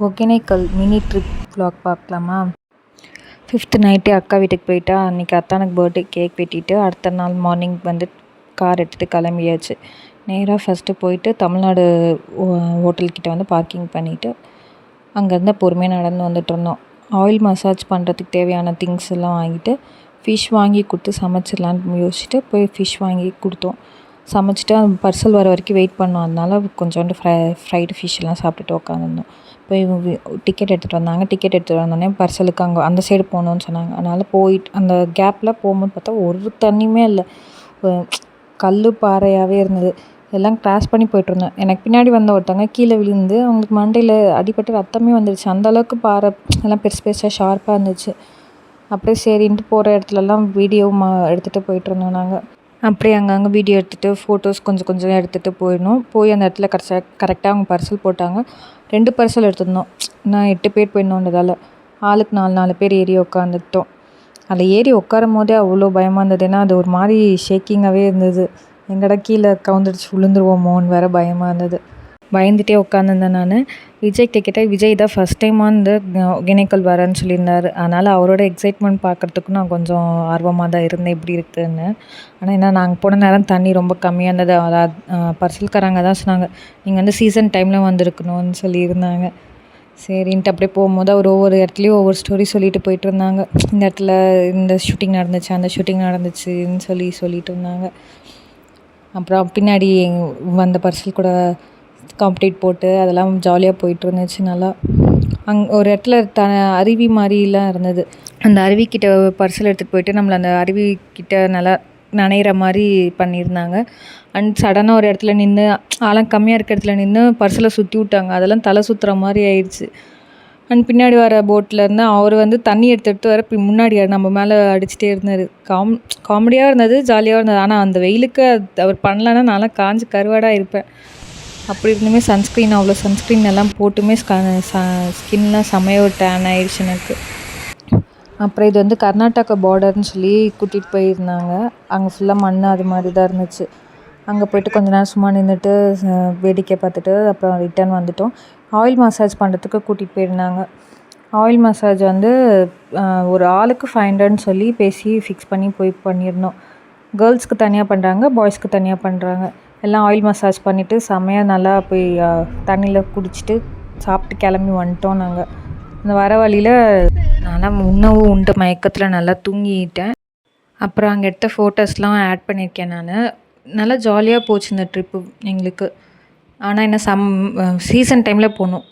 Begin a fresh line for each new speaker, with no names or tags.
Hogenakkal mini trip vlog பார்க்கலாமா? 5th நைட்டே அக்கா வீட்டுக்கு போயிட்டா. அன்றைக்கி அத்தானுக்கு பர்த்டே கேக் வெட்டிட்டு அடுத்த நாள் மார்னிங் வந்து கார் எடுத்துகிட்டு கிளம்பியாச்சு. நேராக ஃபஸ்ட்டு போயிட்டு தமிழ்நாடு ஹோட்டல்கிட்ட வந்து பார்க்கிங் பண்ணிவிட்டு அங்கேருந்து பொறுமையாக நடந்து வந்துட்டுருந்தோம். ஆயில் மசாஜ் பண்ணுறதுக்கு தேவையான திங்ஸ் எல்லாம் வாங்கிட்டு ஃபிஷ் வாங்கி கொடுத்து சமைச்சிடலான்னு யோசிச்சுட்டு போய் ஃபிஷ் வாங்கி கொடுத்தோம். சமைச்சிட்டு பார்சல் வர வரைக்கும் வெயிட் பண்ணோம். அதனால கொஞ்சோண்டு ஃப்ரைடு ஃபிஷ்ஷெல்லாம் சாப்பிட்டுட்டு உட்காந்துருந்தோம். போய் டிக்கெட் எடுத்துகிட்டு வந்தாங்க. டிக்கெட் எடுத்துகிட்டு வந்தோடனே பார்சலுக்கு அங்கே அந்த சைடு போகணுன்னு சொன்னாங்க. அதனால் போயிட்டு அந்த கேப்பில் போகும்போது பார்த்தா ஒரு தண்ணியுமே இல்லை, கல் பாறையாகவே இருந்தது. எல்லாம் கிராஸ் பண்ணி போயிட்டுருந்தோம். எனக்கு பின்னாடி வந்த ஒருத்தவங்க கீழே விழுந்து அவங்களுக்கு மண்டையில் அடிபட்டு ரத்தமே வந்துடுச்சு. அந்தளவுக்கு பாறை எல்லாம் பெருசு பெருசாக ஷார்ப்பாக இருந்துச்சு. அப்படியே சரின்ட்டு போகிற இடத்துலலாம் வீடியோ எடுத்துகிட்டு போயிட்டுருந்தோம். நாங்கள் அப்படியே அங்கங்கே வீடியோ எடுத்துகிட்டு ஃபோட்டோஸ் கொஞ்சம் எடுத்துகிட்டு போய் அந்த இடத்துல கரெக்டாக அவங்க பார்சல் போட்டாங்க. 2 பார்சல் எடுத்துருந்தோம். நான் 8 பேர் போயிருந்தோன்றதால ஆளுக்கு 4 பேர் ஏறி உட்காந்துக்கிட்டோம். அதில் ஏறி உட்காரும் போதே அவ்வளோ பயமாக இருந்தது. ஏன்னா அது ஒரு மாதிரி ஷேக்கிங்காகவே இருந்தது. எங்கடா கீழே கவுந்துடுச்சு விழுந்துருவோமோன்னு வேறு பயமாக இருந்தது. பயந்துகிட்டே உட்காந்துருந்தேன் நான். விஜய் டிக்கெட்டை விஜய் தான் ஃபஸ்ட் டைமாக வந்து ஒகேனக்கல் வரேன்னு சொல்லியிருந்தார். அதனால் அவரோட எக்ஸைட்மெண்ட் பார்க்குறதுக்கும் நான் கொஞ்சம் ஆர்வமாக தான் இருந்தேன் எப்படி இருக்குதுன்னு. ஆனால் என்ன நாங்கள் போன நேரம் தண்ணி ரொம்ப கம்மியாக இருந்தது. அதாவது பார்சல்காரங்க தான் சொன்னாங்க, நீங்கள் வந்து சீசன் டைமில் வந்திருக்கணும்னு சொல்லியிருந்தாங்க. சரின்ட்டு அப்படியே போகும்போது அவர் ஒவ்வொரு இடத்துலையும் ஒவ்வொரு ஸ்டோரி சொல்லிட்டு போயிட்டு இருந்தாங்க. இந்த இடத்துல இந்த ஷூட்டிங் நடந்துச்சு, அந்த ஷூட்டிங் நடந்துச்சுன்னு சொல்லிட்டு இருந்தாங்க. அப்புறம் பின்னாடி வந்த பார்சல் கூட காம்படிட் போட்டு அதெல்லாம் ஜாலியாக போயிட்டு இருந்துச்சு. நல்லா ஒரு இடத்துல அருவி மாதிரிலாம் இருந்தது. அந்த அருவிக்கிட்ட பார்சல் எடுத்துகிட்டு போயிட்டு நம்மளை அந்த அருவிக்கிட்ட நல்லா நனைகிற மாதிரி பண்ணியிருந்தாங்க. அண்ட் சடனாக ஒரு இடத்துல நின்று ஆழம் கம்மியாக இருக்க இடத்துல நின்று பார்சலை சுற்றி விட்டாங்க. அதெல்லாம் தலை சுற்றுற மாதிரி ஆயிடுச்சு. அண்ட் பின்னாடி வர போட்டில் இருந்து அவர் வந்து தண்ணி எடுத்து வர முன்னாடி நம்ம மேலே அடிச்சுட்டே இருந்தார். காமெடியாக இருந்தது, ஜாலியாக இருந்தது. ஆனால் அந்த வெயிலுக்கு அவர் பண்ணலன்னா நான்லாம் காஞ்சி கருவாடாக இருப்பேன். அப்படி இருந்துமே அவ்வளோ சன்ஸ்க்ரீன் எல்லாம் போட்டுமே ஸ்கின்லாம் செமையாக ஒரு டேன் ஆயிடுச்சு எனக்கு. அப்புறம் இது வந்து கர்நாடகா பார்டர்னு சொல்லி கூட்டிகிட்டு போயிருந்தாங்க. அங்கே ஃபுல்லாக மண் அது மாதிரி தான் இருந்துச்சு. அங்கே போய்ட்டு கொஞ்ச நேரம் சும்மா நின்றுட்டு வேடிக்கை பார்த்துட்டு அப்புறம் ரிட்டர்ன் வந்துவிட்டோம். ஆயில் மசாஜ் பண்ணுறதுக்கு கூட்டிகிட்டு போயிருந்தாங்க. ஆயில் மசாஜ் வந்து ஒரு ஆளுக்கு 500ன்னு சொல்லி பேசி ஃபிக்ஸ் பண்ணி போய் பண்ணியிருந்தோம். கேர்ள்ஸ்க்கு தனியாக பண்ணுறாங்க, பாய்ஸ்க்கு தனியாக பண்ணுறாங்க. எல்லாம் ஆயில் மசாஜ் பண்ணிவிட்டு செம்மையாக நல்லா போய் தண்ணியில் குடிச்சிட்டு சாப்பிட்டு கிளம்பி வந்துட்டோம். நாங்கள் அந்த வர வழியில் நல்லா உணவு உண்டு மயக்கத்தில் நல்லா தூங்கிட்டேன். அப்புறம் அங்கே எடுத்த ஃபோட்டோஸ்லாம் ஆட் பண்ணியிருக்கேன் நான். நல்லா ஜாலியாக போச்சு இந்த ட்ரிப்பு எங்களுக்கு. ஆனால் என்ன சீசன் டைமில் போனோம்.